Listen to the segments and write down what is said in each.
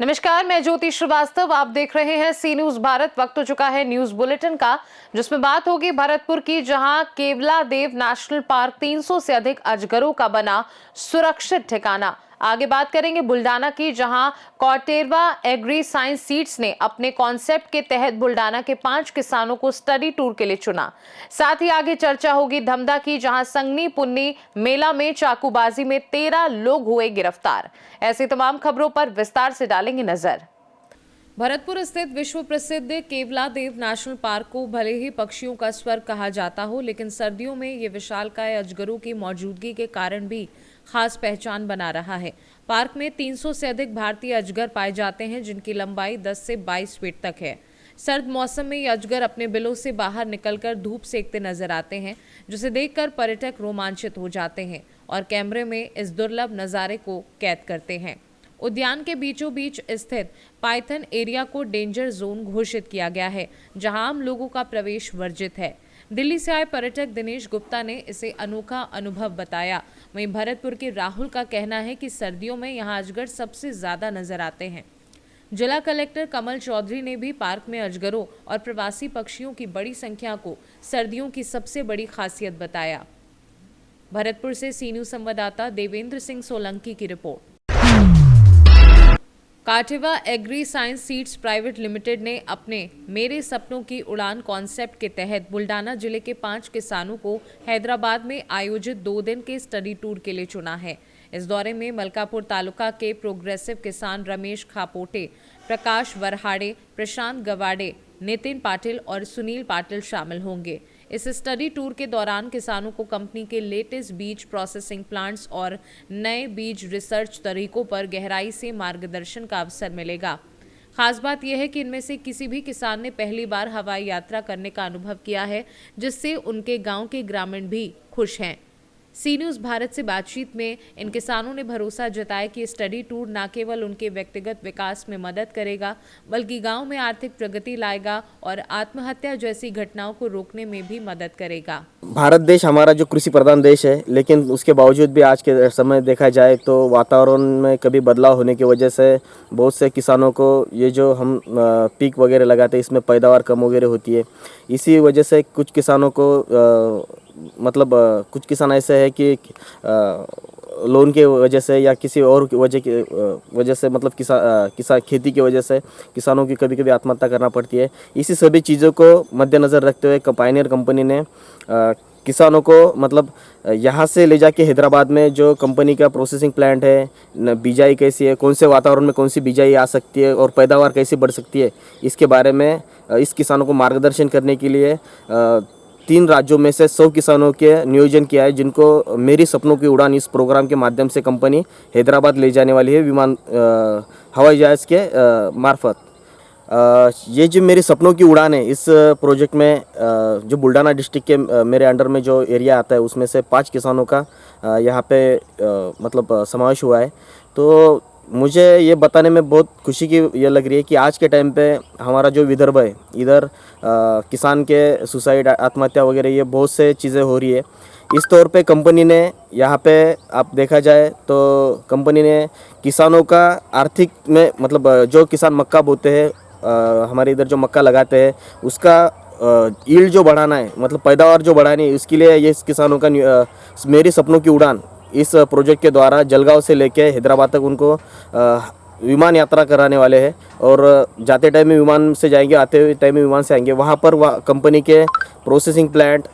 नमस्कार, मैं ज्योति श्रीवास्तव। आप देख रहे हैं सी न्यूज भारत। वक्त हो चुका है न्यूज बुलेटिन का, जिसमें बात होगी भरतपुर की, जहां केवलादेव नेशनल पार्क 300 से अधिक अजगरों का बना सुरक्षित ठिकाना। आगे बात करेंगे बुल्डाना की, जहां कॉटेरवा एग्री साइंस सीड्स ने अपने कॉन्सेप्ट के तहत बुल्डाना के 5 किसानों को स्टडी टूर के लिए चुना। साथ ही आगे चर्चा होगी धमधा की, जहां संगनी पुन्नी मेला में चाकूबाजी में 13 लोग हुए गिरफ्तार। ऐसी तमाम खबरों पर विस्तार से डालेंगे नजर। भरतपुर स्थित विश्व प्रसिद्ध केवलादेव नेशनल पार्क को भले ही पक्षियों का स्वर्ग कहा जाता हो, लेकिन सर्दियों में ये विशालकाय अजगरों की मौजूदगी के कारण भी खास पहचान बना रहा है। पार्क में 300 से अधिक भारतीय अजगर पाए जाते हैं, जिनकी लंबाई 10 से 22 फीट तक है। सर्द मौसम में ये अजगर अपने बिलों से बाहर निकलकर धूप सेकते नजर आते हैं, जिसे देखकर पर्यटक रोमांचित हो जाते हैं और कैमरे में इस दुर्लभ नज़ारे को कैद करते हैं। उद्यान के बीचों बीच स्थित पाइथन एरिया को डेंजर जोन घोषित किया गया है, जहां आम लोगों का प्रवेश वर्जित है। दिल्ली से आए पर्यटक दिनेश गुप्ता ने इसे अनोखा अनुभव बताया। वहीं भरतपुर के राहुल का कहना है कि सर्दियों में यहां अजगर सबसे ज्यादा नजर आते हैं। जिला कलेक्टर कमल चौधरी ने भी पार्क में अजगरों और प्रवासी पक्षियों की बड़ी संख्या को सर्दियों की सबसे बड़ी खासियत बताया। भरतपुर से सी न्यूज संवाददाता देवेंद्र सिंह सोलंकी की report. Katewa agri science seeds private limited ने अपने मेरे सपनों की उड़ान कॉन्सेप्ट के तहत बुल्डाना जिले के 5 किसानों को हैदराबाद में आयोजित 2 दिन के स्टडी टूर के लिए चुना है। इस दौरे में मलकापुर तालुका के प्रोग्रेसिव किसान रमेश खापोटे, प्रकाश वरहाड़े, प्रशांत गवाड़े, नितिन पाटिल और सुनील पाटिल शामिल होंगे। इस स्टडी टूर के दौरान किसानों को कंपनी के लेटेस्ट बीज प्रोसेसिंग प्लांट्स और नए बीज रिसर्च तरीकों पर गहराई से मार्गदर्शन का अवसर मिलेगा। खास बात यह है कि इनमें से किसी भी किसान ने पहली बार हवाई यात्रा करने का अनुभव किया है, जिससे उनके गांव के ग्रामीण भी खुश हैं। सी न्यूज भारत से बातचीत में इन किसानों ने भरोसा जताया कि स्टडी टूर न केवल उनके व्यक्तिगत विकास में मदद करेगा, बल्कि गांव में आर्थिक प्रगति लाएगा और आत्महत्या जैसी घटनाओं को रोकने में भी मदद करेगा। भारत देश हमारा जो कृषि प्रधान देश है, लेकिन उसके बावजूद भी आज के समय देखा जाए तो वातावरण में कभी बदलाव होने की वजह से बहुत से किसानों को ये जो हम पीक वगैरह लगाते हैं, इसमें पैदावार कम वगैरह होती है। इसी वजह से कुछ किसानों को कुछ किसान ऐसे है कि लोन के वजह से या किसी और वजह से किसान खेती की वजह से किसानों की कभी कभी आत्महत्या करना पड़ती है। इसी सभी चीज़ों को मद्देनज़र रखते हुए पायनियर कंपनी ने किसानों को यहाँ से ले जाके हैदराबाद में जो कंपनी का प्रोसेसिंग प्लांट है, बिजाई कैसी है, कौन से वातावरण में कौन सी बिजाई आ सकती है और पैदावार कैसे बढ़ सकती है, इसके बारे में इस किसानों को मार्गदर्शन करने के लिए 3 राज्यों में से 100 किसानों के नियोजन किया है, जिनको मेरी सपनों की उड़ान इस प्रोग्राम के माध्यम से कंपनी हैदराबाद ले जाने वाली है हवाई जहाज़ के मार्फत। ये जो मेरी सपनों की उड़ान है, इस प्रोजेक्ट में जो बुल्डाना डिस्ट्रिक्ट के मेरे अंडर में जो एरिया आता है, उसमें से 5 किसानों का यहाँ पे समावेश हुआ है। तो मुझे ये बताने में बहुत खुशी की ये लग रही है कि आज के टाइम पे हमारा जो विदर्भ है, इधर किसान के सुसाइड, आत्महत्या वगैरह ये बहुत से चीज़ें हो रही है। इस तौर पे कंपनी ने यहाँ पे आप देखा जाए तो कंपनी ने किसानों का आर्थिक में जो किसान मक्का बोते हैं, हमारे इधर जो मक्का लगाते हैं, उसका यील्ड जो बढ़ाना है, पैदावार जो बढ़ानी है, उसके लिए ये किसानों का मेरी सपनों की उड़ान इस प्रोजेक्ट के द्वारा जलगांव से लेके हैदराबाद तक उनको विमान यात्रा कराने वाले हैं। और जाते टाइम में विमान से जाएंगे, आते हुए टाइम में विमान से आएंगे। वहाँ पर कंपनी के प्रोसेसिंग प्लांट,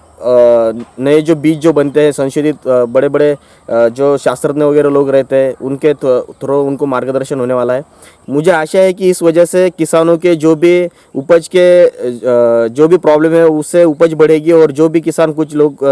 नए जो बीज जो बनते हैं, संशोधित बड़े बड़े जो शास्त्रज्ञ वगैरह लोग रहते हैं, उनके थ्रू उनको मार्गदर्शन होने वाला है। मुझे आशा है कि इस वजह से किसानों के जो भी उपज के जो भी प्रॉब्लम है, उससे उपज बढ़ेगी और जो भी किसान कुछ लोग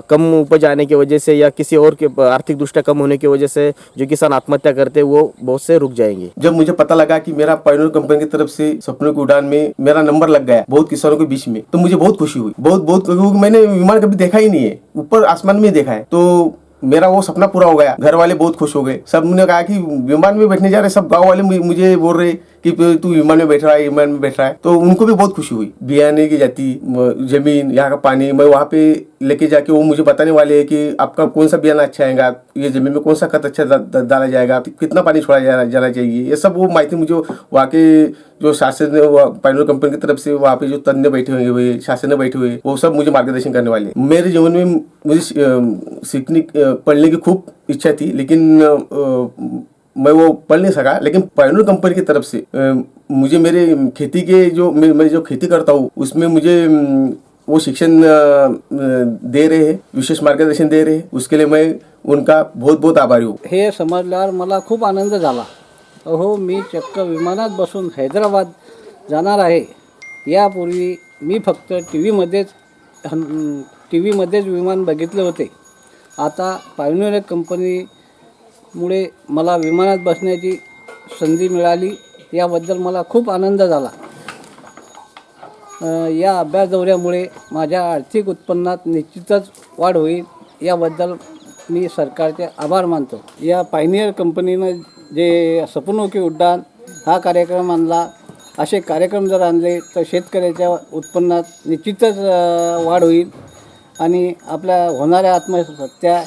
कम उपज आने की वजह से या किसी और के आर्थिक दृष्टि कम होने की वजह से जो किसान आत्महत्या करते हैं, वो बहुत से रुक जाएंगे। जब मुझे पता लगा कि मेरा पायनियर कंपनी की तरफ से सपनों की उड़ान में मेरा नंबर लग गया बहुत किसानों के बीच में, तो मुझे बहुत खुशी हुई। बहुत क्योंकि मैंने विमान कभी देखा ही नहीं है, ऊपर आसमान में देखा है। तो मेरा वो सपना पूरा हो गया। घर वाले बहुत खुश हो गए। सब ने कहा कि विमान में बैठने जा रहे, सब गांव वाले मुझे बोल रहे कि तू विमान में बैठ रहा है, विमान में बैठ रहा है। तो उनको भी बहुत खुशी हुई। बियाने की जाति, जमीन, यहाँ का पानी, मैं वहाँ पे लेके जाके वो मुझे बताने वाले हैं कि आपका कौन सा बियाना अच्छा आएगा, ये जमीन में कौन सा खत अच्छा डाला जाएगा, कितना पानी छोड़ा जाना चाहिए, ये सब वो माहिती मुझे वहाँ के जो शासन पायोनियर कंपनी की तरफ से वहाँ पे जो तज्ञ बैठे हुए, शासन बैठे हुए, वो सब मुझे मार्गदर्शन करने वाले। मेरे जीवन में मुझे सीखने पढ़ने की खूब इच्छा थी, लेकिन मैं वो पढ़ नहीं सका। लेकिन पायोनियर कंपनी की तरफ से मुझे मेरे खेती के जो मैं जो खेती करता हूँ उसमें मुझे वो शिक्षण दे रहे हैं, विशेष मार्गदर्शन दे रहे हैं। उसके लिए मैं उनका बहुत बहुत आभारी हूँ। हे समजल्यावर मला खूप आनंद झाला। अहो, मी चक्क विमानात बसून हैदराबाद जाणार आहे। यापूर्वी मी फक्त टी व्हीमध्येच विमान बघितले होते। आता पायोनियर कंपनीमुळे मला विमानात बसण्याची संधी मिळाली, याबद्दल मला खूप आनंद झाला। या अभ्यास दौऱ्यामुळे माझ्या आर्थिक उत्पन्नात निश्चितच वाढ होईल, याबद्दल मी सरकारचे आभार मानतो। या पायोनियर कंपनीनं जे सपनों की उड्डाण हा कार्यक्रम आणला, असे कार्यक्रम जर आणले तर शेतकऱ्याच्या उत्पन्नात निश्चितच वाढ होईल आणि आपल्या होणाऱ्या आत्महत्या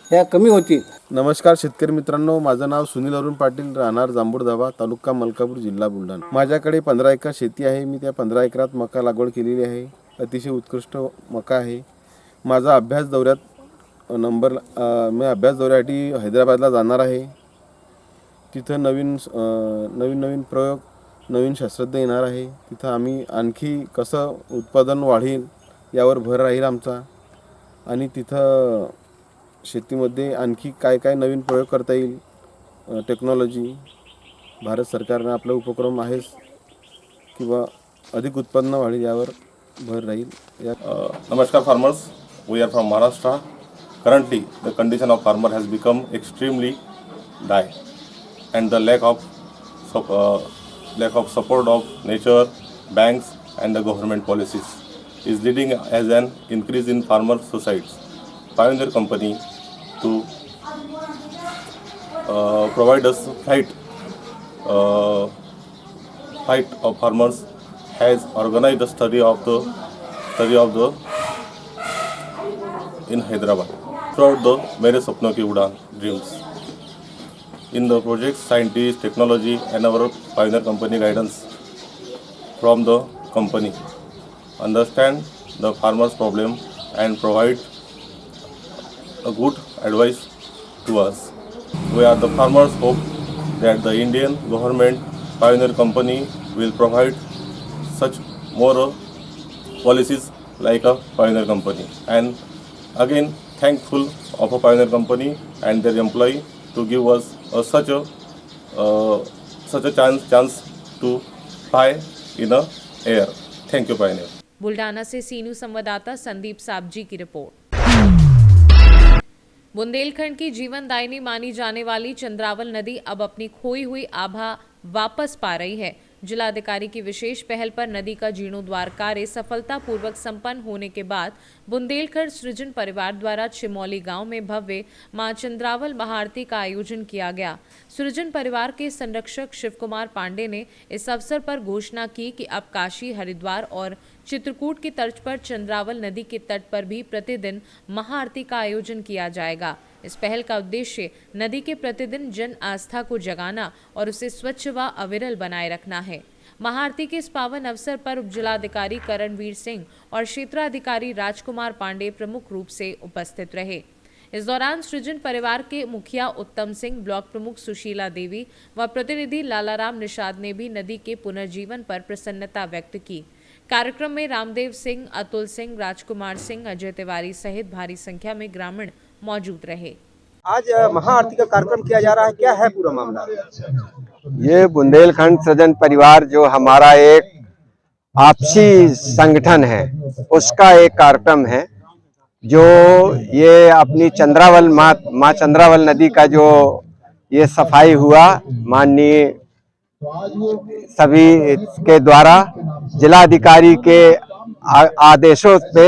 ह्या कमी होतील। नमस्कार शेतकरी मित्रांनो, माझं नाव सुनील अरुण पाटील, राहणार जांभूळधाबा, तालुका मलकापूर, जिल्हा बुलढाणा। माझ्याकडे 15 एकर शेती आहे। मी त्या 15 एकरात मका लागवड केलेली आहे। अतिशय उत्कृष्ट मका आहे। माझा अभ्यास दौऱ्यात मी अभ्यास दौऱ्यासाठी हैदराबादला जाणार आहे। तिथं नवीन प्रयोग, नवीन शास्त्रज्ञ येणार आहे। तिथं आम्ही आणखी कसं उत्पादन वाढेल यावर भर राहील आमचा, आणि तिथं शेतीमध्ये आणखी काय काय नवीन प्रयोग करता येईल, टेक्नॉलॉजी, भारत सरकारने आपला उपक्रम आहेच किंवा अधिक उत्पन्न वाढेल यावर भर राहील। Namaskar farmers, we are from Maharashtra. Currently, the condition of farmer has become extremely dire, and the lack of support of nature, banks, and the government policies is leading as an increase in farmer suicides. Pioneer company to provide us flight of farmers has organized the study of the in Hyderabad throughout the मेरे सपनों की उड़ान dreams. In the project, scientists, technology, and our pioneer company guidance from the company understand the farmers' problem and provide a good advice to us. We are the farmers hope that the Indian government pioneer company will provide such more policies like a pioneer company. And again, thankful of a pioneer company and their employee to give us such a chance to fly in a air. Thank you, Pioneer. Buldhana से सीनू संवाददाता संदीप साबजी की report. Bundelkhand की जीवनदायिनी मानी जाने वाली चंद्रावल नदी अब अपनी खोई हुई आभा वापस पा रही है। जिलाधिकारी की विशेष पहल पर नदी का जीर्णोद्वार कार्य सफलतापूर्वक संपन्न होने के बाद बुंदेलखंड सृजन परिवार द्वारा छिमौली गांव में भव्य मां चंद्रावल महाआरती का आयोजन किया गया। सृजन परिवार के संरक्षक शिव कुमार पांडे ने इस अवसर पर घोषणा की कि अब काशी, हरिद्वार और चित्रकूट की तर्ज पर चंद्रावल नदी के तट पर भी प्रतिदिन महाआरती का आयोजन किया जाएगा। इस पहल का उद्देश्य नदी के प्रतिदिन जन आस्था को जगाना और उसे स्वच्छ व अविरल बनाए रखना है। महाआरती के इस पावन अवसर पर उपजिलाधिकारी करणवीर सिंह और क्षेत्राधिकारी राजकुमार पांडे प्रमुख रूप से उपस्थित रहे। इस दौरान सृजन परिवार के मुखिया उत्तम सिंह, ब्लॉक प्रमुख सुशीला देवी व प्रतिनिधि लालाराम निषाद ने भी नदी के पुनर्जीवन पर प्रसन्नता व्यक्त की। कार्यक्रम में रामदेव सिंह, अतुल सिंह, राजकुमार सिंह, अजय तिवारी सहित भारी संख्या में ग्रामीण मौजूद रहे। आज महाआरती का कार्यक्रम किया जा रहा है, क्या है पूरा मामला? ये बुंदेलखंड सृजन परिवार जो हमारा एक आपसी संगठन है, उसका एक कार्यक्रम है जो ये अपनी चंद्रावल माँ चंद्रावल नदी का जो ये सफाई हुआ, माननीय सभी के द्वारा जिलाधिकारी के आदेशों पे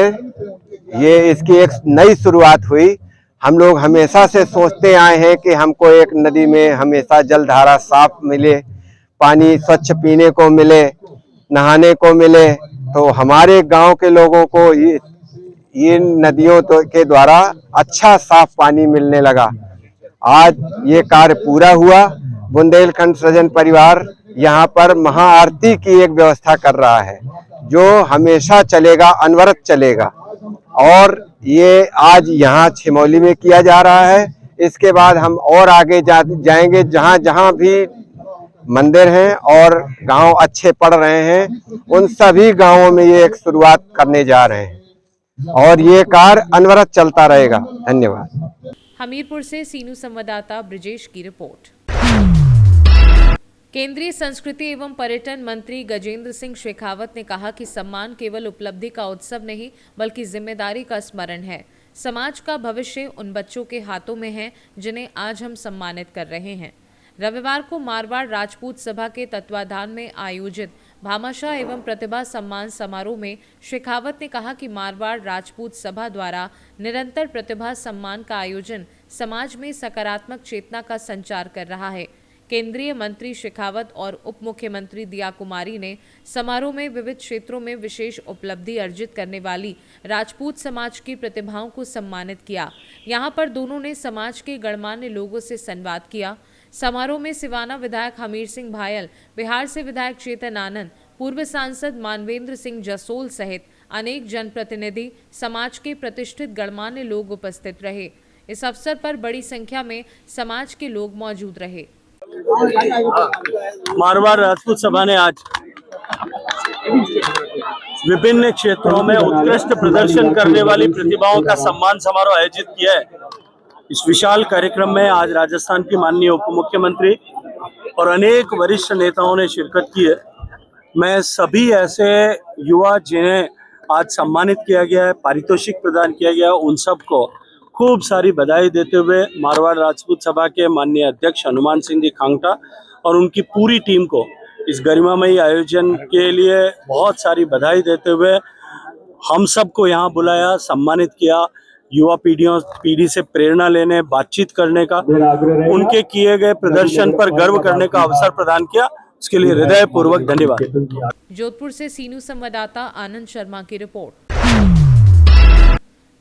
ये इसकी एक नई शुरुआत हुई। हम लोग हमेशा से सोचते आए हैं कि हमको एक नदी में हमेशा जलधारा साफ मिले, पानी स्वच्छ पीने को मिले, नहाने को मिले, तो हमारे गांव के लोगों को ये नदियों के द्वारा अच्छा साफ पानी मिलने लगा। आज ये कार्य पूरा हुआ। बुंदेलखंड सृजन परिवार यहाँ पर महाआरती की एक व्यवस्था कर रहा है जो हमेशा चलेगा, अनवरत चलेगा, और ये आज यहाँ छिमौली में किया जा रहा है। इसके बाद हम और आगे जाएंगे, जहाँ जहाँ भी मंदिर हैं और गांव अच्छे पड़ रहे हैं, उन सभी गांवों में ये एक शुरुआत करने जा रहे हैं और ये कार्य अनवरत चलता रहेगा। धन्यवाद। हमीरपुर से सीनू संवाददाता ब्रिजेश की रिपोर्ट। केंद्रीय संस्कृति एवं पर्यटन मंत्री गजेंद्र सिंह शेखावत ने कहा कि सम्मान केवल उपलब्धि का उत्सव नहीं बल्कि जिम्मेदारी का स्मरण है। समाज का भविष्य उन बच्चों के हाथों में है जिन्हें आज हम सम्मानित कर रहे हैं। रविवार को मारवाड़ राजपूत सभा के तत्वाधान में आयोजित भामाशाह एवं प्रतिभा सम्मान समारोह में शेखावत ने कहा कि मारवाड़ राजपूत सभा द्वारा निरंतर प्रतिभा सम्मान का आयोजन समाज में सकारात्मक चेतना का संचार कर रहा है। केंद्रीय मंत्री शेखावत और उप मुख्यमंत्री दिया कुमारी ने समारोह में विविध क्षेत्रों में विशेष उपलब्धि अर्जित करने वाली राजपूत समाज की प्रतिभाओं को सम्मानित किया। यहां पर दोनों ने समाज के गणमान्य लोगों से संवाद किया। समारोह में सिवाना विधायक हमीर सिंह भायल, बिहार से विधायक चेतन आनंद, पूर्व सांसद मानवेंद्र सिंह जसोल सहित अनेक जनप्रतिनिधि, समाज के प्रतिष्ठित गणमान्य लोग उपस्थित रहे। इस अवसर पर बड़ी संख्या में समाज के लोग मौजूद रहे। मारवाड़ राजपूत सभा ने आज विभिन्न क्षेत्रों में उत्कृष्ट प्रदर्शन करने वाली प्रतिभाओं का सम्मान समारोह आयोजित किया है। इस विशाल कार्यक्रम में आज राजस्थान की माननीय उप मुख्यमंत्री और अनेक वरिष्ठ नेताओं ने शिरकत की है। मैं सभी ऐसे युवा जिन्हें आज सम्मानित किया गया है, पारितोषिक प्रदान किया गया है, उन सबको खूब सारी बधाई देते हुए मारवाड़ राजपूत सभा के माननीय अध्यक्ष हनुमान सिंह जी खांगटा और उनकी पूरी टीम को इस गरिमामयी आयोजन के लिए बहुत सारी बधाई देते हुए हम सबको यहाँ बुलाया, सम्मानित किया। युवा पीढ़ी से प्रेरणा लेने, बातचीत करने का, उनके किए गए प्रदर्शन पर गर्व करने का अवसर प्रदान किया। उसके लिए हृदयपूर्वक धन्यवाद। जोधपुर से सीनू संवाददाता आनंद शर्मा की रिपोर्ट।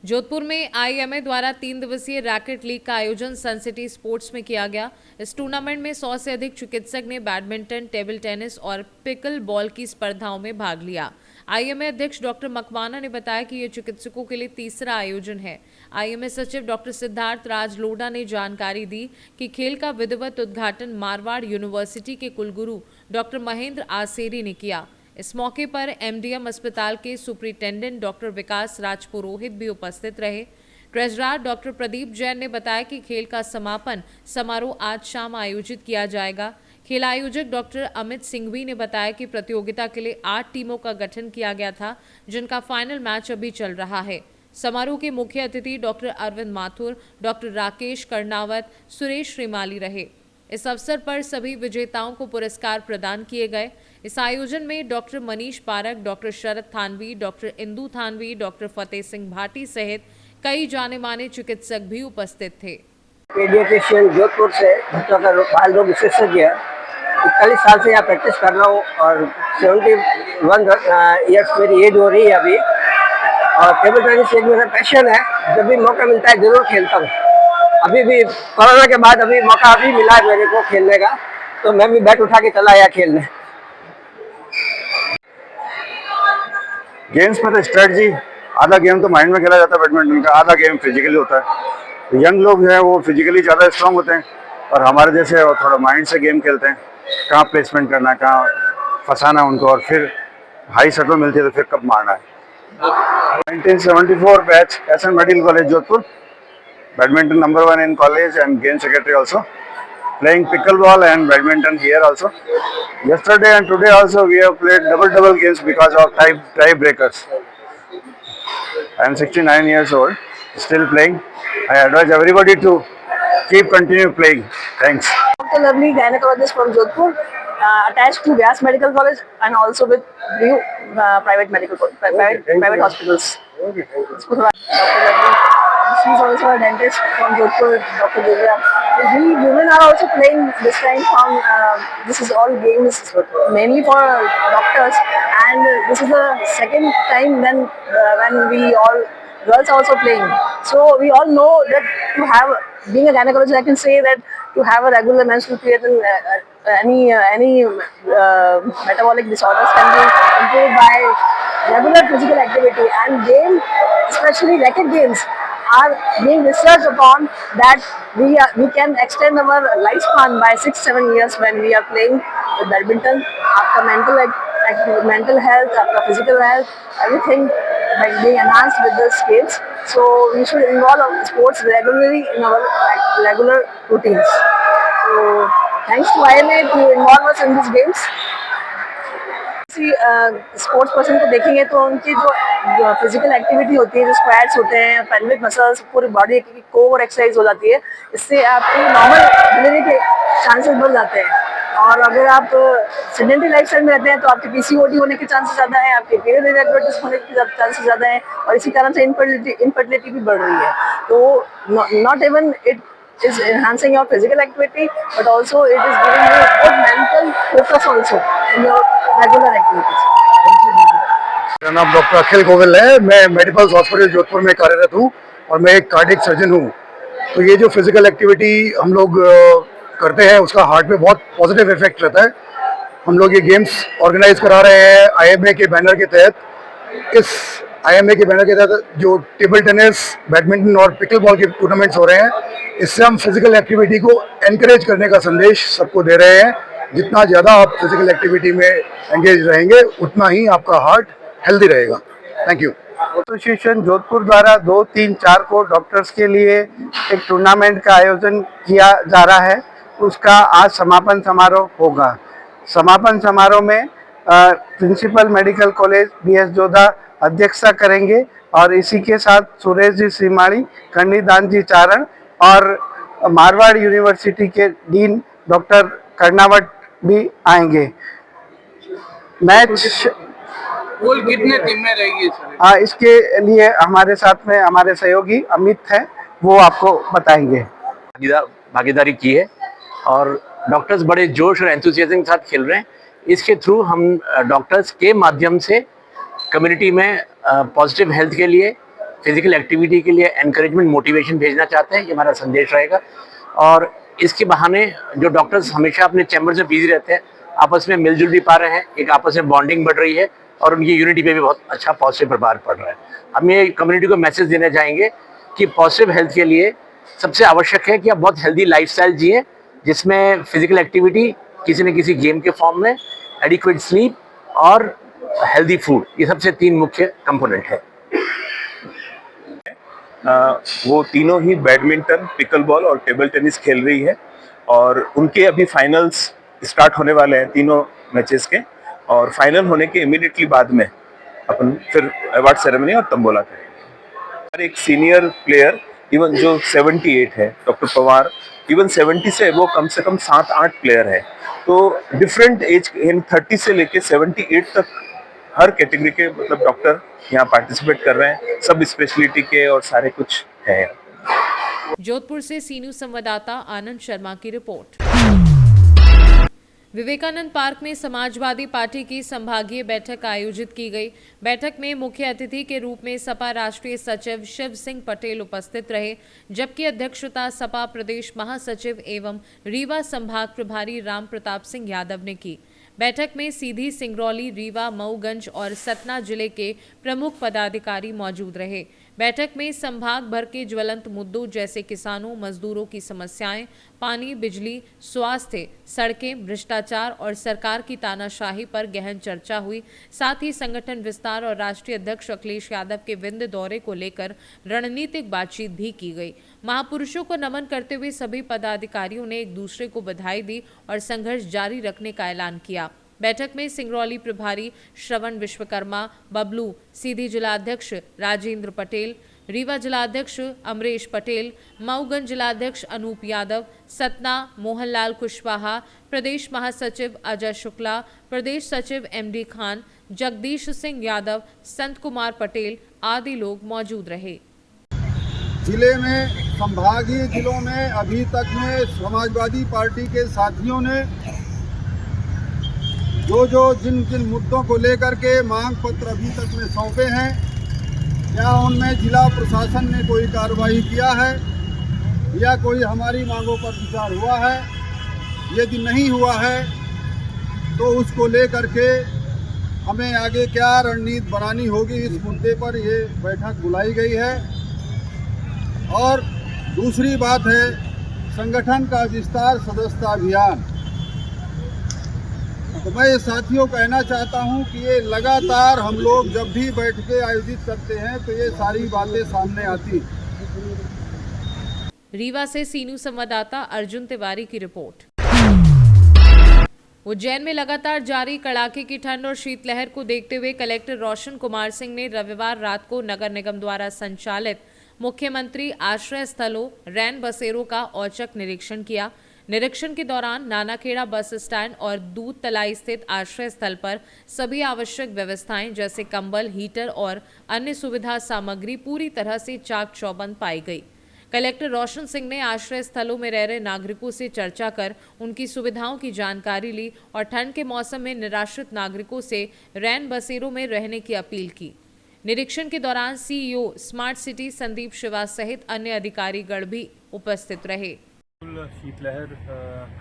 जोधपुर में आईएमए द्वारा 3 दिवसीय रैकेट लीग का आयोजन सन सिटी स्पोर्ट्स में किया गया। इस टूर्नामेंट में 100 से अधिक चिकित्सक ने बैडमिंटन, टेबल टेनिस और पिकल बॉल की स्पर्धाओं में भाग लिया। आईएमए अध्यक्ष डॉक्टर मकवाना ने बताया कि ये चिकित्सकों के लिए तीसरा आयोजन है। आईएमए सचिव डॉक्टर सिद्धार्थ राज लोढ़ा ने जानकारी दी कि खेल का विधिवत उद्घाटन मारवाड़ यूनिवर्सिटी के कुलगुरु डॉक्टर महेंद्र आसेरी ने किया। इस मौके पर एमडीएम अस्पताल के सुपरिटेंडेंट डॉक्टर विकास राज पुरोहित भी उपस्थित रहे। ट्रेजरर डॉक्टर प्रदीप जैन ने बताया कि खेल का समापन समारोह आज शाम आयोजित किया जाएगा। खेल आयोजक डॉक्टर अमित सिंघवी ने बताया कि प्रतियोगिता के लिए 8 टीमों का गठन किया गया था, जिनका फाइनल मैच अभी चल रहा है। समारोह के मुख्य अतिथि डॉक्टर अरविंद माथुर, डॉक्टर राकेश कर्णावत, सुरेश श्रीमाली रहे। इस अवसर पर सभी विजेताओं को पुरस्कार प्रदान किए गए। इस आयोजन में डॉक्टर मनीष पारक, डॉक्टर शरद थानवी, डॉक्टर इंदू थानवी, डॉक्टर फतेह सिंह भाटी सहित कई जाने माने चिकित्सक भी उपस्थित थे। पीडियाट्रिशियन जोधपुर से बच्चों का बाल रोग विशेषज्ञ 41 साल से यहाँ प्रैक्टिस कर रहा हूँ और 71 ईयर्स मेरी एज हो रही है अभी। और टेबल टेनिस एक मेरा पैशन है, जब भी मौका मिलता है जरूर खेलता हूँ। अभी भी कोरोना के बाद अभी मौका अभी मिला है मेरे को खेलने का, तो मैं भी बैट उठा के चला आया खेलने। गेम्स में तो स्ट्रेटजी, आधा गेम तो माइंड में खेला जाता है बैडमिंटन का, आधा गेम फिजिकली होता है। तो यंग लोग जो है वो फिजिकली ज़्यादा स्ट्रांग होते हैं और हमारे जैसे थोड़ा माइंड से गेम खेलते हैं, कहाँ प्लेसमेंट करना है, कहाँ फंसाना उनको, और फिर हाई शटल मिलती है तो फिर कब मारना है। 1974 batch SN medical college Jodhpur, badminton number 1 in college and game secretary also, playing pickleball and badminton here also. Yesterday and today also we have played double games because of tie breakers. I am 69 years old, still playing. I advise everybody to continue playing. Thanks. Dr. Lovely, gynecologist from Jodhpur, attached to Vyas Medical College and also with Brew private hospitals. Dr. Lovely, she's also a dentist from Jodhpur, Dr. Divya. We women are also playing this time from, this is all games mainly for doctors, and this is the second time then when we all girls are also playing. So we all know that to have, being a gynecologist, I can say that to have a regular menstrual period and any metabolic disorders can be improved by regular physical activity, and game, especially racket games, are being researched upon that we can extend our lifespan by 6-7 years when we are playing badminton. After mental health, after physical health, everything like being enhanced with the skills. So we should involve our sports regularly in our regular routines. So thanks to IMA to involve us in these games. Sports person को देखेंगे तो उनकी जो physical activity होती है, जो squats होते हैं, पेल्विक मसल्स, पूरी बॉडी की कोर एक्सरसाइज हो जाती है, इससे आपकी नॉर्मल डिलीवरी के चांसेस बढ़ जाते हैं। और अगर आप सेडेंटरी लाइफस्टाइल में रहते हैं तो आपके पीसीओडी होने के चांसेस ज़्यादा है, आपके पीरियड इरेगुलरिटीज होने के चांसेस ज़्यादा है, और इसी कारण से इनफर्टिलिटी भी बढ़ रही है। तो not even it is enhancing your physical activity, but also it is giving you good mental focus also in your regular activities. मेरा नाम डॉक्टर अखिल गोविल है। मैं मेडिकल हॉस्पिटल जोधपुर में कार्यरत हूँ और मैं एक कार्डियक सर्जन हूँ। तो ये जो फिजिकल एक्टिविटी हम लोग करते हैं उसका हार्ट पे बहुत पॉजिटिव इफेक्ट रहता है। हम लोग ये गेम्स ऑर्गेनाइज करा रहे हैं IMA के बैनर के तहत। इस IMA के बैनर के तहत जो टेबल टेनिस, बैडमिंटन और पिकल बॉल के टूर्नामेंट्स हो रहे हैं, इससे हम फिजिकल एक्टिविटी को एनकरेज करने का संदेश सबको दे रहे हैं। जितना ज़्यादा आप फिजिकल एक्टिविटी में एंगेज रहेंगे उतना ही आपका हार्ट हेल्दी रहेगा। Thank you. एसोसिएशन जोधपुर द्वारा 2, 3, 4 को डॉक्टर्स के लिए एक टूर्नामेंट का आयोजन किया जा रहा है। उसका आज समापन समारोह होगा। समापन समारोह में principal medical college BS Jodha अध्यक्षता करेंगे और इसी के साथ सुरेश जी श्रीमाणी, कन्नीदान जी चारण और मारवाड़ यूनिवर्सिटी के डीन डॉक्टर कर्नावट भी आएंगे। मैच कुल कितने टीमें रहेगी सर? इसके लिए हमारे साथ में हमारे सहयोगी अमित हैं, वो आपको बताएंगे। भागीदारी की है और डॉक्टर्स बड़े जोश और एंथुसियाज्म के साथ खेल रहे हैं। इसके थ्रू हम डॉक्टर्स के माध्यम से कम्युनिटी में पॉजिटिव हेल्थ के लिए, फिजिकल एक्टिविटी के लिए एनकरेजमेंट, मोटिवेशन भेजना चाहते हैं। ये हमारा संदेश रहेगा। और इसके बहाने जो डॉक्टर्स हमेशा अपने चैम्बर्स में बिजी रहते हैं, आपस में मिलजुल भी पा रहे हैं, एक आपस में बॉन्डिंग बढ़ रही है और उनकी यूनिटी पे भी बहुत अच्छा पॉजिटिव प्रभाव पड़ रहा है। हम ये कम्युनिटी को मैसेज देना चाहेंगे कि पॉजिटिव हेल्थ के लिए सबसे आवश्यक है कि आप बहुत हेल्दी लाइफस्टाइल जिए, जिसमें फिजिकल एक्टिविटी किसी न किसी गेम के फॉर्म में, एडिक्वेट स्लीप और हेल्दी फूड, ये सबसे 3 मुख्य कंपोनेंट है। वो तीनों ही बैडमिंटन, पिकल बॉल और टेबल टेनिस खेल रही है और उनके अभी फाइनल्स स्टार्ट होने वाले हैं तीनों मैचेस के। और फाइनल होने के इमीडिएटली बाद में अपन फिर अवार्ड सेरेमनी और तंबोला करेंगे। हर एक सीनियर प्लेयर, इवन जो 78 है, डॉक्टर पवार, इवन 70 से वो कम से कम 7-8 प्लेयर है। तो डिफरेंट एज, 30 से लेके 78 तक हर कैटेगरी के मतलब डॉक्टर यहाँ पार्टिसिपेट कर रहे हैं, सब स्पेशलिटी के और सारे कुछ है। जोधपुर से सी न्यूज संवाददाता आनंद शर्मा की रिपोर्ट। विवेकानंद पार्क में समाजवादी पार्टी की संभागीय बैठक आयोजित की गई। बैठक में मुख्य अतिथि के रूप में सपा राष्ट्रीय सचिव शिव सिंह पटेल उपस्थित रहे, जबकि अध्यक्षता सपा प्रदेश महासचिव एवं रीवा संभाग प्रभारी राम प्रताप सिंह यादव ने की। बैठक में सीधी, सिंगरौली, रीवा, मऊगंज और सतना जिले के प्रमुख पदाधिकारी मौजूद रहे। बैठक में संभाग भर के ज्वलंत मुद्दों जैसे किसानों, मजदूरों की समस्याएं, पानी, बिजली, स्वास्थ्य, सड़कें, भ्रष्टाचार और सरकार की तानाशाही पर गहन चर्चा हुई। साथ ही संगठन विस्तार और राष्ट्रीय अध्यक्ष अखिलेश यादव के विंध्य दौरे को लेकर रणनीतिक बातचीत भी की गई। महापुरुषों को नमन करते हुए सभी पदाधिकारियों ने एक दूसरे को बधाई दी और संघर्ष जारी रखने का ऐलान किया। बैठक में सिंगरौली प्रभारी श्रवण विश्वकर्मा, बबलू, सीधी जिलाध्यक्ष राजेंद्र पटेल, रीवा जिलाध्यक्ष अमरेश पटेल, मऊगंज जिलाध्यक्ष अनूप यादव, सतना मोहनलाल कुशवाहा, प्रदेश महासचिव अजय शुक्ला, प्रदेश सचिव MD खान, जगदीश सिंह यादव, संत कुमार पटेल आदि लोग मौजूद रहे। जिले में, संभागीय जिलों में अभी तक में समाजवादी पार्टी के साथियों ने जिन जिन मुद्दों को लेकर के मांग पत्र अभी तक में सौंपे हैं, क्या उनमें जिला प्रशासन ने कोई कार्रवाई किया है या कोई हमारी मांगों पर विचार हुआ है? यदि नहीं हुआ है तो उसको लेकर के हमें आगे क्या रणनीति बनानी होगी, इस मुद्दे पर ये बैठक बुलाई गई है। और दूसरी बात है संगठन का विस्तार, सदस्यता अभियान। तो मैं साथियों कहना चाहता हूं कि ये लगातार हम लोग जब भी बैठकें आयोजित करते हैं तो ये सारी बातें सामने आती। रीवा से सीनू संवाददाता अर्जुन तिवारी की रिपोर्ट। उज्जैन में लगातार जारी कड़ाके की ठंड और शीतलहर को देखते हुए कलेक्टर रोशन कुमार सिंह ने रविवार रात को नगर निगम द्वारा संचालित मुख्यमंत्री आश्रय स्थलों रैन बसेरों का औचक निरीक्षण किया। निरीक्षण के दौरान नानाखेड़ा बस स्टैंड और दूध तलाई स्थित आश्रय स्थल पर सभी आवश्यक व्यवस्थाएं जैसे कंबल, हीटर और अन्य सुविधा सामग्री पूरी तरह से चाक चौबंद पाई गई। कलेक्टर रोशन सिंह ने आश्रय स्थलों में रह रहे नागरिकों से चर्चा कर उनकी सुविधाओं की जानकारी ली और ठंड के मौसम में निराश्रित नागरिकों से रैन बसेरों में रहने की अपील की। निरीक्षण के दौरान CEO smart city Sandeep Srivastava सहित अन्य अधिकारीगण भी उपस्थित रहे। शीतलहर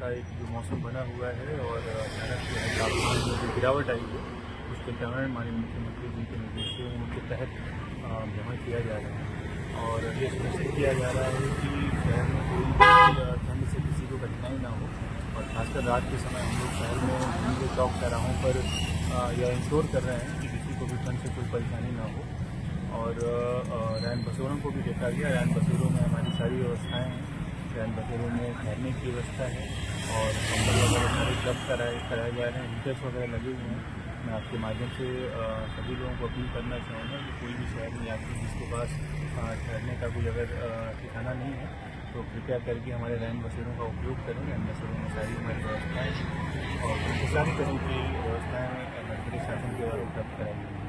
का एक जो मौसम बना हुआ है और अचानक तापमान में जो गिरावट आई है उसके कारण माननीय मुख्यमंत्री जी के निर्देशों के तहत भ्रमण किया जा रहा है और ये सुनिश्चित किया जा रहा है कि शहर में कोई ठंड से किसी को कठिनाई ना हो और खासकर रात के समय हम लोग शहर में घूमने चौक चौराहों पर यह इंश्योर कर रहे हैं कि किसी को भी ठंड से कोई परेशानी ना हो। और रैन बसेरों को भी देखा गया। रैन बसेरों में हमारी सारी व्यवस्थाएँ हैं। रैन बसेरों में ठहरने की व्यवस्था है और कंबल वगैरह सारे उपलब्ध कराए जा रहे हैं। हीटर्स वगैरह लगे हुए हैं। मैं आपके माध्यम से सभी लोगों को अपील करना चाहूँगा कि कोई भी शहर में यात्री जिसके पास ठहरने का कोई अगर ठिकाना नहीं है तो कृपया करके हमारे रैन बसेरों का उपयोग करें। रैन बसेरों में सारी हमारी व्यवस्थाएँ और उनकी सारी तरह की व्यवस्थाएँ मर्कजी शासन के द्वारा उपलब्ध कराई गई हैं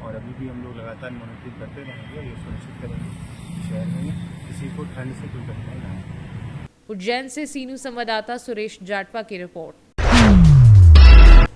और अभी भी हम लोग लगातार मॉनिटरिंग करते रहेंगे और ये सुनिश्चित करेंगे कि शहर में किसी को ठंड से कोई कठिनाई ना हो। उज्जैन से सीनू संवाददाता सुरेश जाटवा की रिपोर्ट।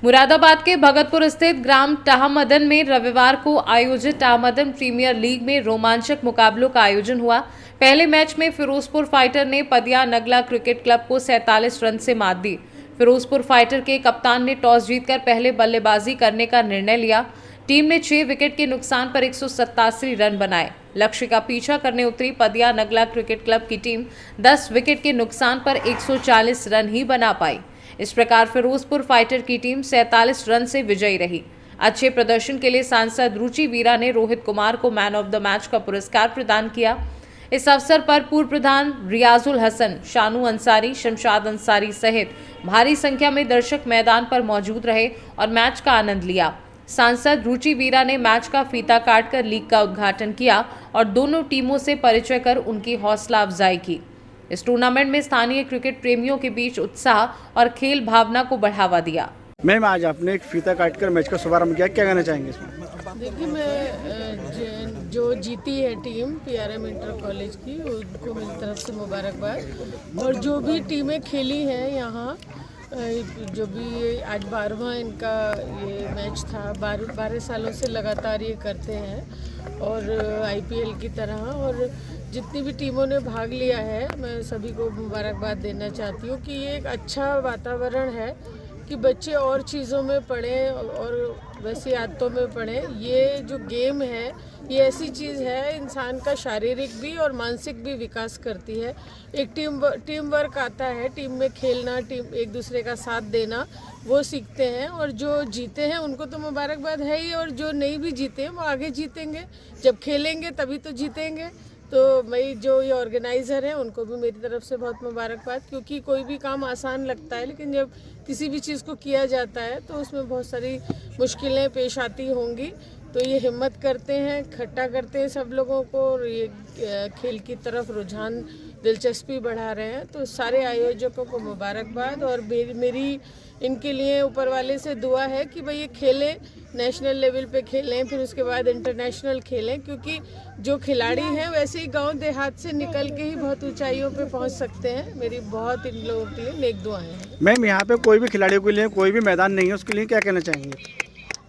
मुरादाबाद के भगतपुर स्थित ग्राम टाहमदन में रविवार को आयोजित टाहमदन प्रीमियर लीग में रोमांचक मुकाबलों का आयोजन हुआ। पहले मैच में फिरोजपुर फाइटर ने पदिया नगला क्रिकेट क्लब को 47 रन से मात दी। फिरोजपुर फाइटर के कप्तान ने टॉस जीतकर पहले बल्लेबाजी करने का निर्णय लिया। टीम ने 6 विकेट के नुकसान पर 187 रन बनाए। लक्ष्य का पीछा करने उतरी पदिया नगला क्रिकेट क्लब की टीम 10 विकेट के नुकसान पर 140 रन ही बना पाई। इस प्रकार फिरोजपुर फाइटर की टीम 47 रन से विजयी रही। अच्छे प्रदर्शन के लिए सांसद रुचि वीरा ने रोहित कुमार को मैन ऑफ द मैच का पुरस्कार प्रदान किया। इस अवसर पर पूर्व प्रधान रियाजुल हसन, शानू अंसारी, शमशाद अंसारी सहित भारी संख्या में दर्शक मैदान पर मौजूद रहे और मैच का आनंद लिया। सांसद रुचि वीरा ने मैच का फीता काटकर लीग का उद्घाटन किया और दोनों टीमों से परिचय कर उनकी हौसला अफजाई की। इस टूर्नामेंट में स्थानीय क्रिकेट प्रेमियों के बीच उत्साह और खेल भावना को बढ़ावा दिया। मैम, आज आपने एक फीता काटकर मैच का शुभारंभ किया, क्या कहना चाहेंगे इसमें? देखिए, मैं जो जीती है टीम पीआरएम इंटर कॉलेज की, उनको मेरी तरफ से मुबारकबाद। और जो भी टीमें खेली हैं यहाँ, जो भी आज 12वां इनका ये मैच था, 12 सालों से लगातार ये करते हैं और आईपीएल की तरह। और जितनी भी टीमों ने भाग लिया है, मैं सभी को मुबारकबाद देना चाहती हूँ कि ये एक अच्छा वातावरण है कि बच्चे और चीज़ों में पढ़ें और वैसी आदतों में पढ़ें। ये जो गेम है, ये ऐसी चीज़ है, इंसान का शारीरिक भी और मानसिक भी विकास करती है। एक टीम वर्क आता है, टीम में खेलना, टीम एक दूसरे का साथ देना, वो सीखते हैं। और जो जीते हैं उनको तो मुबारकबाद है ही, और जो नहीं भी जीते हैं वो आगे जीतेंगे। जब खेलेंगे तभी तो जीतेंगे। तो मैं जो ये ऑर्गेनाइज़र हैं उनको भी मेरी तरफ से बहुत मुबारकबाद, क्योंकि कोई भी काम आसान लगता है, लेकिन जब किसी भी चीज़ को किया जाता है तो उसमें बहुत सारी मुश्किलें पेश आती होंगी। तो ये हिम्मत करते हैं, इकट्ठा करते हैं सब लोगों को और ये खेल की तरफ रुझान दिलचस्पी बढ़ा रहे हैं। तो सारे आयोजकों को मुबारकबाद और मेरी इनके लिए ऊपर वाले से दुआ है कि भाई ये खेलें, नेशनल लेवल पे खेलें, फिर उसके बाद इंटरनेशनल खेलें, क्योंकि जो खिलाड़ी हैं वैसे ही गांव देहात से निकल के ही बहुत ऊंचाइयों पे पहुंच सकते हैं। मेरी बहुत इन लोगों के लिए नेक दुआएं हैं। मैम यहाँ पे कोई भी खिलाड़ियों के लिए कोई भी मैदान नहीं है, उसके लिए क्या कहना चाहेंगे?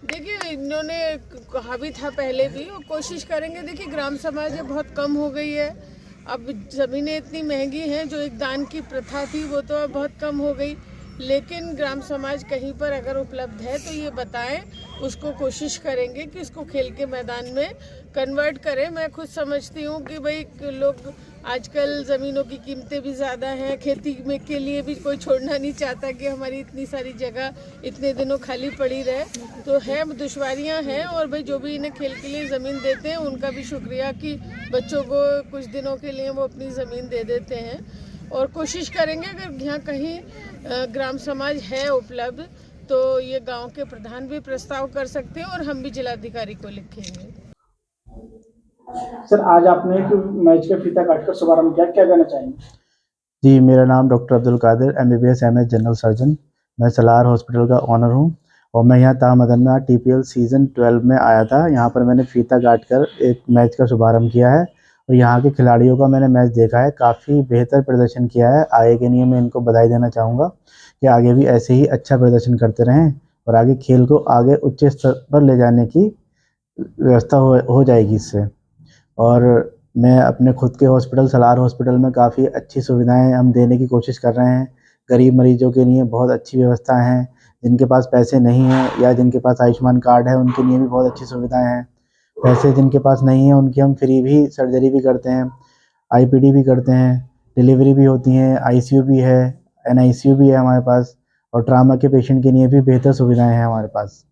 देखिए, इन्होंने कहा भी था पहले भी और कोशिश करेंगे। देखिए, ग्राम समाज अब बहुत कम हो गई है, अब ज़मीनें इतनी महंगी हैं, जो एक दान की प्रथा थी वो तो अब बहुत कम हो गई। लेकिन ग्राम समाज कहीं पर अगर उपलब्ध है तो ये बताएं, उसको कोशिश करेंगे कि इसको खेल के मैदान में कन्वर्ट करें। मैं खुद समझती हूँ कि भाई लोग आजकल ज़मीनों की कीमतें भी ज़्यादा हैं, खेती में के लिए भी कोई छोड़ना नहीं चाहता कि हमारी इतनी सारी जगह इतने दिनों खाली पड़ी रहे। तो है, दुश्वारियाँ हैं, और भाई जो भी इन्हें खेल के लिए ज़मीन देते हैं उनका भी शुक्रिया कि बच्चों को कुछ दिनों के लिए वो अपनी ज़मीन दे देते हैं। और कोशिश करेंगे अगर यहाँ कहीं ग्राम समाज है उपलब्ध तो ये गांव के प्रधान भी प्रस्ताव कर सकते हैं और हम भी जिलाधिकारी को लिखेंगे। सर, आज आपने एक मैच का फीता काटकर शुभारंभ किया, क्या कहना चाहेंगे? जी, मेरा नाम doctor Abdul Kadir, MBBS MS general surgeon. मैं सलार हॉस्पिटल का ऑनर हूँ और मैं यहाँ तामदन में TPL सीज़न 12 में आया था। यहाँ पर मैंने फीता काटकर एक मैच का शुभारंभ किया है और यहाँ के खिलाड़ियों का मैंने मैच देखा है, काफ़ी बेहतर प्रदर्शन किया है। आगे के लिए मैं इनको बधाई देना चाहूँगा कि आगे भी ऐसे ही अच्छा प्रदर्शन करते रहें और आगे खेल को आगे उच्च स्तर पर ले जाने की व्यवस्था हो जाएगी इससे। और मैं अपने खुद के हॉस्पिटल सलार हॉस्पिटल में काफ़ी अच्छी सुविधाएं हम देने की कोशिश कर रहे हैं। गरीब मरीजों के लिए बहुत अच्छी व्यवस्था हैं, जिनके पास पैसे नहीं हैं या जिनके पास आयुष्मान कार्ड है उनके लिए भी बहुत अच्छी सुविधाएं हैं। पैसे जिनके पास नहीं है उनकी हम फ्री भी सर्जरी भी करते हैं, IPD भी करते हैं, डिलीवरी भी होती हैं, ICU भी है, NICU भी है हमारे पास, और ट्रामा के पेशेंट के लिए भी बेहतर सुविधाएं हैं हमारे पास।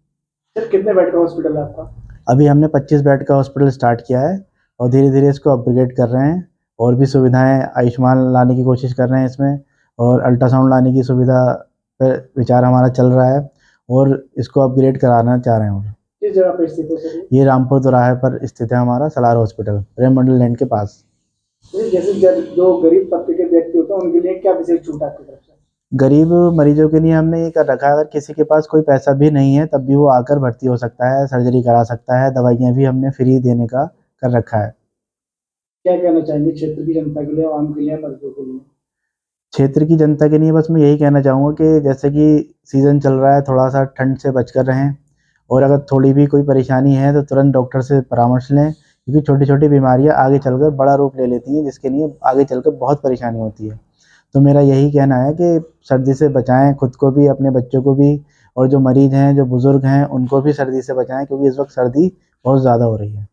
सर, कितने बेड का हॉस्पिटल है आपका? अभी हमने 25 बेड का हॉस्पिटल स्टार्ट किया है और धीरे धीरे इसको अपग्रेड कर रहे हैं और भी सुविधाएं आयुष्मान लाने की कोशिश कर रहे हैं इसमें, और अल्ट्रासाउंड लाने की सुविधा पर विचार हमारा चल रहा है और इसको अपग्रेड कराना चाह रहे हैं। किस जगह पर स्थित है सर? ये रामपुर दोराहे पर स्थित है हमारा सलार हॉस्पिटल, प्रेम मंडल लैंड के पास। जैसे जो गरीब तबके के व्यक्ति होते हैं उनके लिए क्या विशेष छूट आपकी तरफ से? गरीब मरीजों के लिए हमने ये कर रखा है, अगर किसी के पास कोई पैसा भी नहीं है तब भी वो आकर भर्ती हो सकता है, सर्जरी करा सकता है, दवाइयाँ भी हमने फ्री देने का कर रखा है। क्या कहना चाहेंगे क्षेत्र की जनता के लिए, आवाम के लिए, मरीजों के लिए? क्षेत्र की जनता के लिए बस मैं यही कहना चाहूँगा कि जैसे कि सीज़न चल रहा है, थोड़ा सा ठंड से बचकर रहें और अगर थोड़ी भी कोई परेशानी है तो तुरंत डॉक्टर से परामर्श लें, क्योंकि छोटी छोटी बीमारियां आगे चलकर बड़ा रूप ले लेती हैं, जिसके लिए आगे चलकर बहुत परेशानी होती है। तो मेरा यही कहना है कि सर्दी से बचाएं खुद को भी, अपने बच्चों को भी, और जो मरीज हैं, जो बुज़ुर्ग हैं, उनको भी सर्दी से बचाएं, क्योंकि इस वक्त सर्दी बहुत ज़्यादा हो रही है।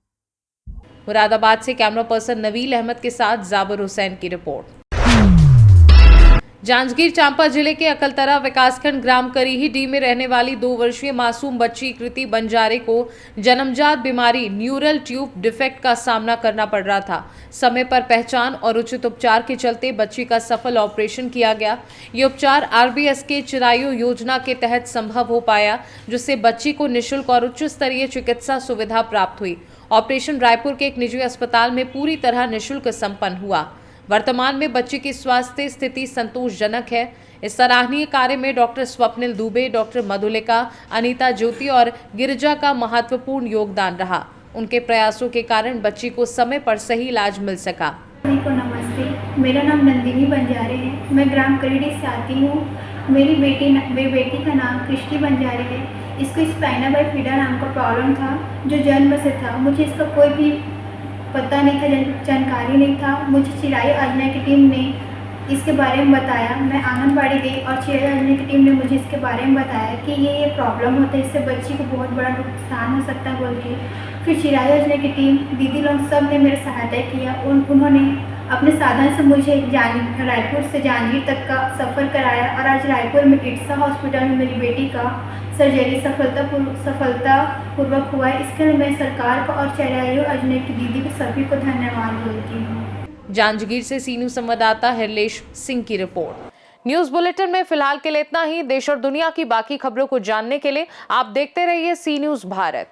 मुरादाबाद से कैमरा पर्सन नवील अहमद के साथ जाबिर हुसैन की रिपोर्ट। जांजगीर चांपा जिले के अकलतरा विकासखंड ग्राम करीही में रहने वाली 2 वर्षीय मासूम बच्ची कृति बंजारे को जन्मजात बीमारी न्यूरल ट्यूब डिफेक्ट का सामना करना पड़ रहा था। समय पर पहचान और उचित उपचार के चलते बच्ची का सफल ऑपरेशन किया गया। ये उपचार RBS के चिरायु योजना के तहत संभव हो पाया, जिससे बच्ची को निःशुल्क और उच्च स्तरीय चिकित्सा सुविधा प्राप्त हुई। ऑपरेशन रायपुर के एक निजी अस्पताल में पूरी तरह निःशुल्क संपन्न हुआ। वर्तमान में बच्ची की स्वास्थ्य स्थिति संतोषजनक है। इस सराहनीय कार्य में डॉक्टर स्वप्निल दुबे, डॉक्टर मधुलिका, अनीता ज्योति और गिरिजा का महत्वपूर्ण योगदान रहा। उनके प्रयासों के कारण बच्ची को समय पर सही इलाज मिल सका। नमस्ते, मेरा नाम नंदिनी बंजारे है। मैं ग्राम करीडी से आती हूँ। मेरी बेटी का नाम कृष्टि बंजारे है। इसको स्पाइना बाइफिडा नाम का प्रॉब्लम था, जो जन्म से था। मुझे इसका कोई भी पता नहीं था, जानकारी नहीं था। मुझे चिरायु योजना की टीम ने इसके बारे में बताया। मैं आंगनबाड़ी गई और चिरायु योजना की टीम ने मुझे इसके बारे में बताया कि ये प्रॉब्लम होता है, इससे बच्ची को बहुत बड़ा नुकसान हो सकता है बोल के। फिर चिरायु योजना की टीम, दीदी लोग सब ने मेरी सहायता किया। उन्होंने अपने साधन से मुझे रायपुर से जांजगीर तक का सफ़र कराया और आज रायपुर में इट्सा हॉस्पिटल में मेरी बेटी का सर्जरी सफलतापूर्वक हुआ है। इसके लिए मैं सरकार को और चिरायु योजना की दीदी को सभी को धन्यवाद बोलती हूँ। जांजगीर से सी न्यूज़ संवाददाता हरलेश सिंह की रिपोर्ट। न्यूज़ बुलेटिन में फिलहाल के लिए इतना ही। देश और दुनिया की बाकी खबरों को जानने के लिए आप देखते रहिए सी न्यूज़ भारत।